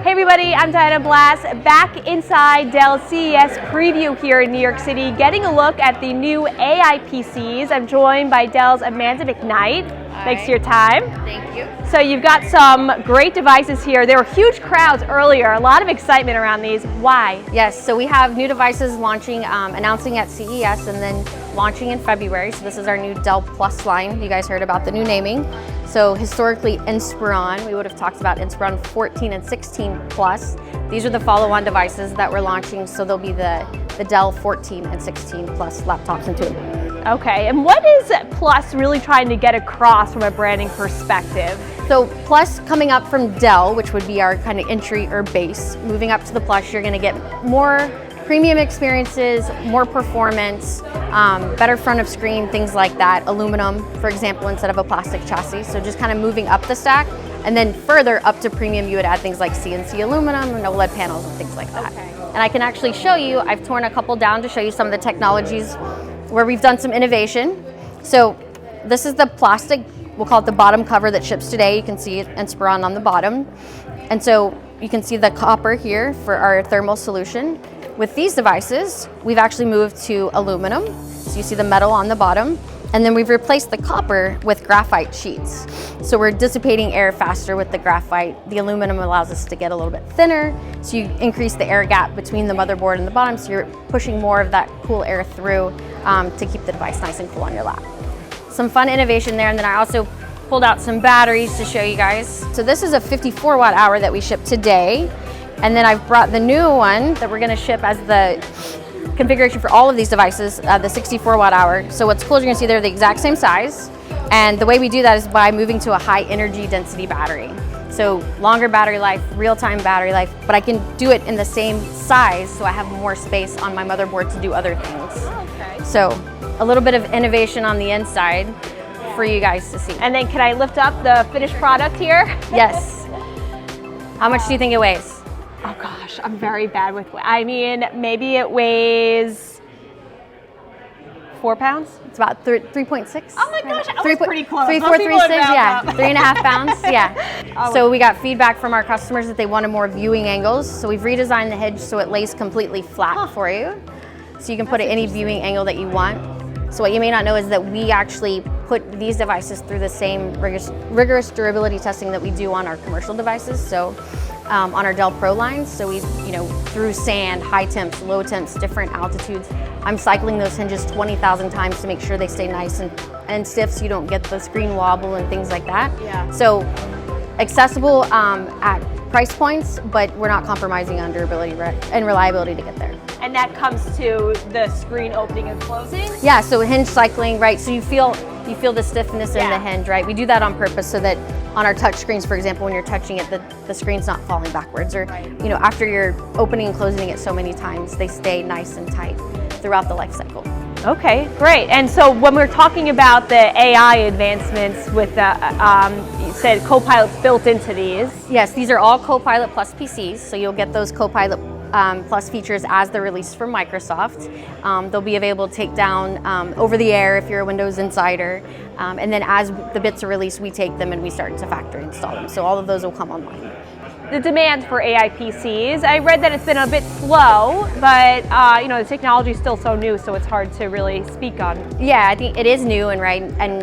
Hey everybody, I'm Diana Blass, back inside Dell CES preview here in New York City, getting a look at the new AI PCs. I'm joined by Dell's Amanda Mcnight. Thanks for your time. Thank you. So you've got some great devices here. There were huge crowds earlier, a lot of excitement around these. Why? Yes, so we have new devices launching, announcing at CES and then launching in February. So this is our new Dell Plus line. You guys heard about the new naming. So historically Inspiron, we would have talked about Inspiron 14 and 16 Plus. These are the follow-on devices that we're launching. So they'll be the Dell 14 and 16 Plus laptops into it. Okay, and what is Plus really trying to get across from a branding perspective? So Plus coming up from Dell, which would be our kind of entry or base. Moving up to the Plus, you're gonna get more premium experiences, more performance, better front of screen, things like that. Aluminum, for example, instead of a plastic chassis. So just kind of moving up the stack. And then further up to premium, you would add things like CNC aluminum and OLED panels and things like that. Okay. And I can actually show you, I've torn a couple down to show you some of the technologies where we've done some innovation. So this is the plastic, we'll call it the bottom cover that ships today. You can see Inspiron on the bottom. And so you can see the copper here for our thermal solution. With these devices, we've actually moved to aluminum. So you see the metal on the bottom. And then we've replaced the copper with graphite sheets. So we're dissipating air faster with the graphite. The aluminum allows us to get a little bit thinner. So you increase the air gap between the motherboard and the bottom. So you're pushing more of that cool air through to keep the device nice and cool on your lap. Some fun innovation there. And then I also pulled out some batteries to show you guys. So this is a 54 watt hour that we shipped today. And then I've brought the new one that we're gonna ship as the configuration for all of these devices, the 64 watt hour. So what's cool is you're gonna see they're the exact same size. And the way we do that is by moving to a high energy density battery. So longer battery life, real-time battery life, but I can do it in the same size so I have more space on my motherboard to do other things. Okay. So a little bit of innovation on the inside for you guys to see. And then can I lift up the finished product here? Yes. How much do you think it weighs? Oh gosh, I'm very bad with weight. I mean, maybe it weighs 4 pounds? It's about 3.6. Oh my gosh, I was pretty close. 3, 4, Most 3, people 6, would round yeah. up. 3.5 pounds, yeah. So we got feedback from our customers that they wanted more viewing angles. So we've redesigned the hinge so it lays completely flat for you. So you can put it any viewing angle that you want. So what you may not know is that we actually put these devices through the same rigorous durability testing that we do on our commercial devices. So on our Dell Pro lines, so we, through sand, high temps, low temps, different altitudes. I'm cycling those hinges 20,000 times to make sure they stay nice and stiff so you don't get the screen wobble and things like that. Yeah. So accessible at price points, but we're not compromising on durability and reliability to get there. And that comes to the screen opening and closing? Yeah, so hinge cycling, right? So you feel the stiffness in the hinge, right? We do that on purpose so that on our touch screens, for example, when you're touching it, the screen's not falling backwards. Or, after you're opening and closing it so many times, they stay nice and tight throughout the life cycle. Okay, great. And so when we're talking about the AI advancements with you said Copilots built into these. Yes, these are all Copilot Plus PCs, so you'll get those Copilot Plus features as they're released from Microsoft. They'll be available to take down over the air if you're a Windows insider. And then as the bits are released, we take them and we start to factory install them. So all of those will come online. The demand for AI PCs, I read that it's been a bit slow, but the technology is still so new, so it's hard to really speak on. Yeah, I think it is new and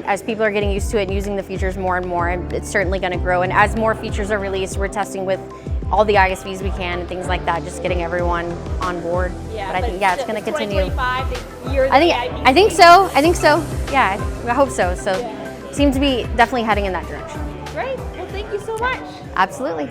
as people are getting used to it and using the features more and more, it's certainly going to grow. And as more features are released, we're testing with all the ISVs we can and things like that, just getting everyone on board. Yeah, but I think it's going to continue. 2025, the year of the AI PC. I think so. Yeah, I hope so. So seem to be definitely heading in that direction. Great. Well, thank you so much. Absolutely.